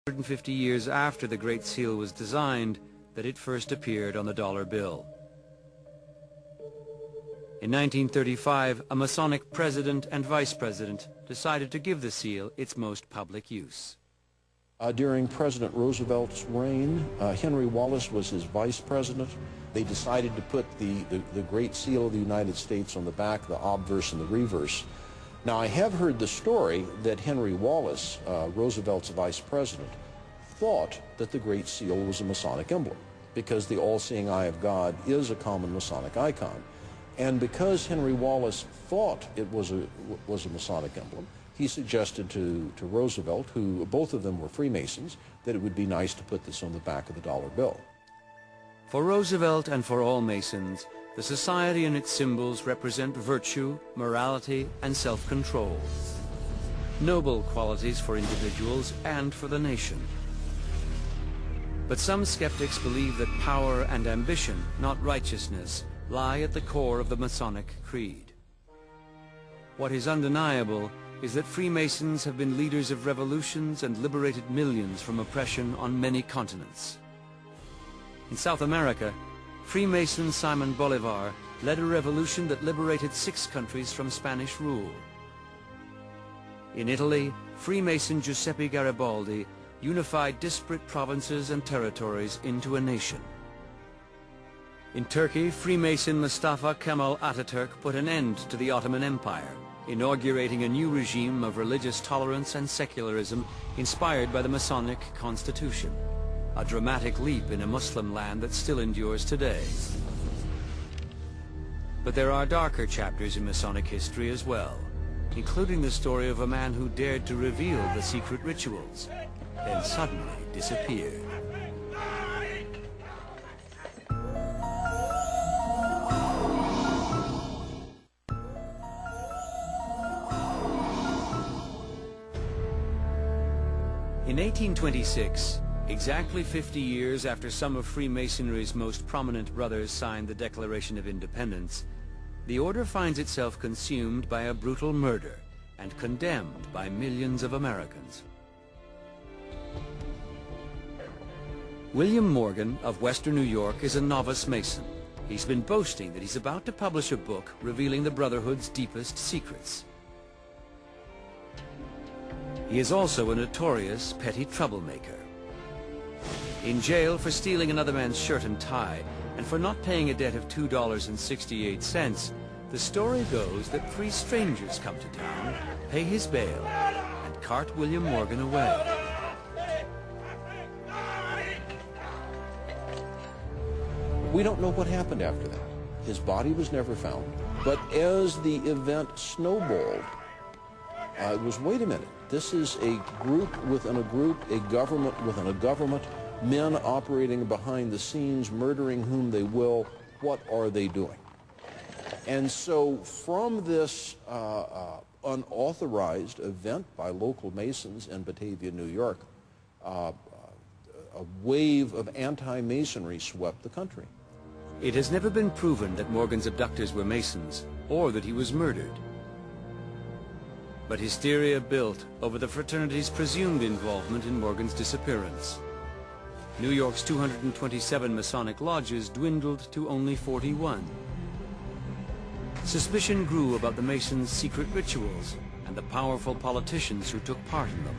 150 years after the Great Seal was designed that it first appeared on the dollar bill. In 1935, a Masonic president and vice president decided to give the seal its most public use. During President Roosevelt's reign, Henry Wallace was his vice president. They decided to put the Great Seal of the United States on the back, the obverse and the reverse. Now, I have heard the story that Henry Wallace, Roosevelt's vice president, thought that the Great Seal was a Masonic emblem because the all-seeing eye of God is a common Masonic icon. And because Henry Wallace thought it was a Masonic emblem, he suggested to Roosevelt, who both of them were Freemasons, that it would be nice to put this on the back of the dollar bill. For Roosevelt and for all Masons, the society and its symbols represent virtue, morality, and self-control. Noble qualities for individuals and for the nation. But some skeptics believe that power and ambition, not righteousness, lie at the core of the Masonic creed. What is undeniable is that Freemasons have been leaders of revolutions and liberated millions from oppression on many continents. In South America, Freemason Simon Bolivar led a revolution that liberated 6 countries from Spanish rule. In Italy, Freemason Giuseppe Garibaldi unified disparate provinces and territories into a nation. In Turkey, Freemason Mustafa Kemal Ataturk put an end to the Ottoman Empire, inaugurating a new regime of religious tolerance and secularism inspired by the Masonic Constitution, a dramatic leap in a Muslim land that still endures today. But there are darker chapters in Masonic history as well, including the story of a man who dared to reveal the secret rituals, then suddenly disappeared. In 1826, exactly 50 years after some of Freemasonry's most prominent brothers signed the Declaration of Independence, the order finds itself consumed by a brutal murder and condemned by millions of Americans. William Morgan of Western New York is a novice Mason. He's been boasting that he's about to publish a book revealing the Brotherhood's deepest secrets. He is also a notorious petty troublemaker. In jail for stealing another man's shirt and tie, and for not paying a debt of $2.68, the story goes that 3 strangers come to town, pay his bail, and cart William Morgan away. We don't know what happened after that. His body was never found. But as the event snowballed, it was, wait a minute, this is a group within a group, a government within a government, men operating behind the scenes, murdering whom they will. What are they doing? And so from this unauthorized event by local Masons in Batavia, New York, a wave of anti-Masonry swept the country. It has never been proven that Morgan's abductors were Masons, or that he was murdered. But hysteria built over the fraternity's presumed involvement in Morgan's disappearance. New York's 227 Masonic lodges dwindled to only 41. Suspicion grew about the Masons' secret rituals and the powerful politicians who took part in them.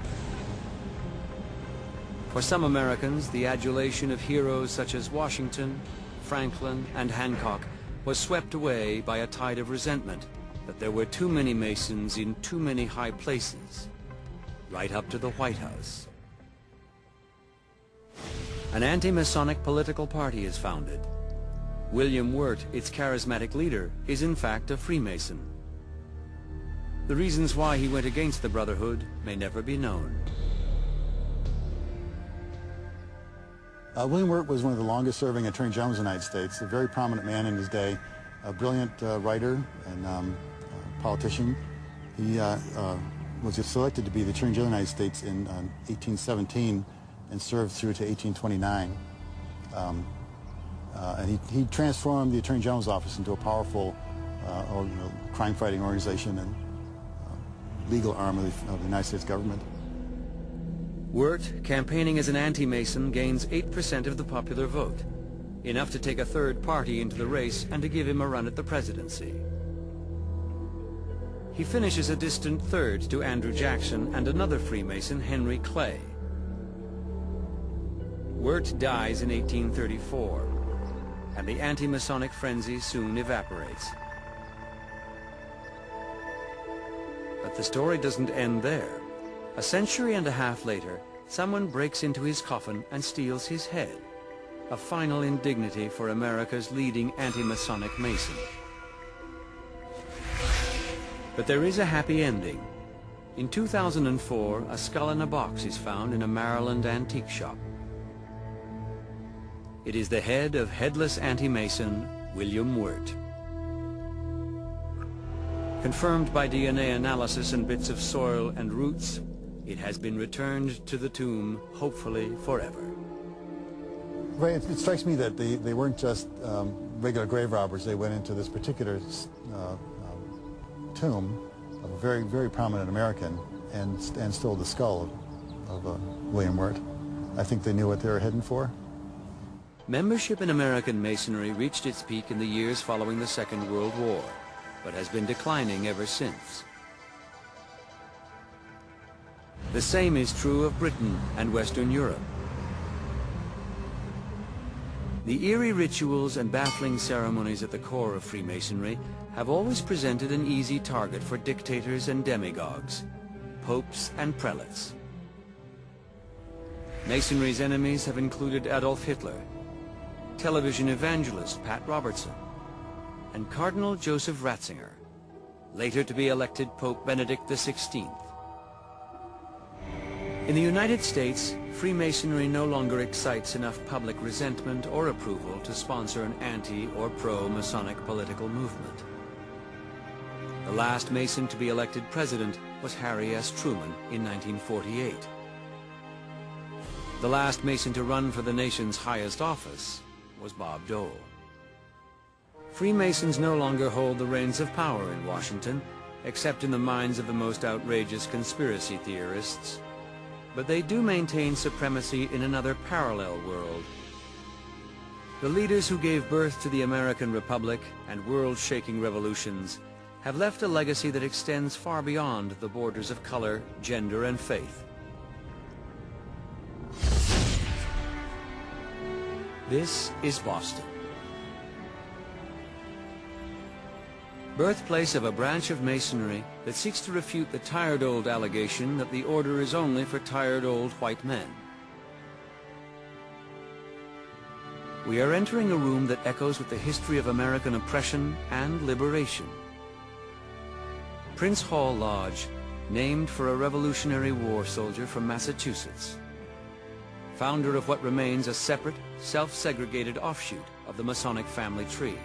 For some Americans, the adulation of heroes such as Washington, Franklin, and Hancock was swept away by a tide of resentment that there were too many Masons in too many high places, right up to the White House. An anti-Masonic political party is founded. William Wirt, its charismatic leader, is in fact a Freemason. The reasons why he went against the Brotherhood may never be known. William Wirt was one of the longest-serving Attorney Generals of the United States, a very prominent man in his day, a brilliant writer and politician. He was selected to be the Attorney General of the United States in 1817 and served through to 1829. And he transformed the Attorney General's office into a powerful crime-fighting organization and legal arm of the United States government. Wirt, campaigning as an anti-Mason, gains 8% of the popular vote, enough to take a third party into the race and to give him a run at the presidency. He finishes a distant third to Andrew Jackson and another Freemason, Henry Clay. Wirt dies in 1834, and the anti-Masonic frenzy soon evaporates. But the story doesn't end there. A century and a half later, someone breaks into his coffin and steals his head, a final indignity for America's leading anti-Masonic Mason. But there is a happy ending. In 2004, a skull in a box is found in a Maryland antique shop. It is the head of headless anti-Mason William Wirt. Confirmed by DNA analysis and bits of soil and roots, it has been returned to the tomb, hopefully forever. Right, it strikes me that they weren't just regular grave robbers. They went into this particular tomb of a very, very prominent American and stole the skull of William Wirt. I think they knew what they were heading for. Membership in American Masonry reached its peak in the years following the Second World War, but has been declining ever since. The same is true of Britain and Western Europe. The eerie rituals and baffling ceremonies at the core of Freemasonry have always presented an easy target for dictators and demagogues, popes and prelates. Masonry's enemies have included Adolf Hitler, television evangelist Pat Robertson, and Cardinal Joseph Ratzinger, later to be elected Pope Benedict XVI. In the United States, Freemasonry no longer excites enough public resentment or approval to sponsor an anti- or pro-Masonic political movement. The last Mason to be elected president was Harry S. Truman in 1948. The last Mason to run for the nation's highest office was Bob Dole. Freemasons no longer hold the reins of power in Washington, except in the minds of the most outrageous conspiracy theorists. But they do maintain supremacy in another parallel world. The leaders who gave birth to the American Republic and world-shaking revolutions have left a legacy that extends far beyond the borders of color, gender, and faith. This is Boston, birthplace of a branch of Masonry that seeks to refute the tired old allegation that the order is only for tired old white men. We are entering a room that echoes with the history of American oppression and liberation. Prince Hall Lodge, named for a Revolutionary War soldier from Massachusetts, founder of what remains a separate, self-segregated offshoot of the Masonic family tree.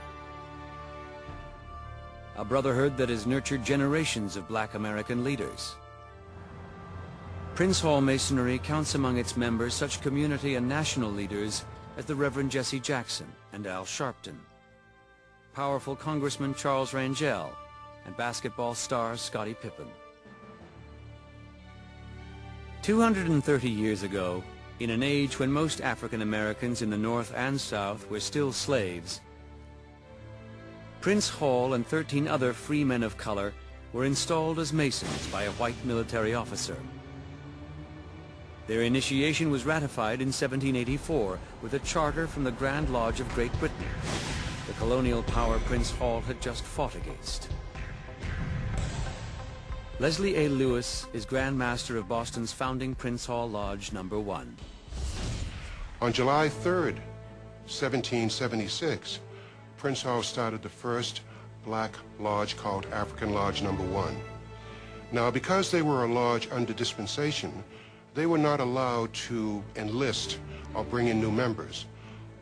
A brotherhood that has nurtured generations of black American leaders. Prince Hall Masonry counts among its members such community and national leaders as the Reverend Jesse Jackson and Al Sharpton, powerful Congressman Charles Rangel, and basketball star Scottie Pippen. 230 years ago, in an age when most African Americans in the North and South were still slaves, Prince Hall and 13 other free men of color were installed as Masons by a white military officer. Their initiation was ratified in 1784 with a charter from the Grand Lodge of Great Britain, the colonial power Prince Hall had just fought against. Leslie A. Lewis is Grand Master of Boston's founding Prince Hall Lodge No. 1. On July 3rd, 1776, Prince Hall started the first black lodge called African Lodge No. 1. Now, because they were a lodge under dispensation, they were not allowed to enlist or bring in new members.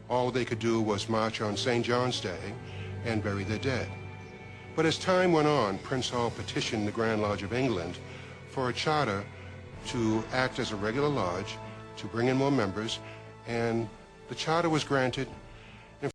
All they could do was march on St. John's Day and bury their dead. But as time went on, Prince Hall petitioned the Grand Lodge of England for a charter to act as a regular lodge, to bring in more members, and the charter was granted,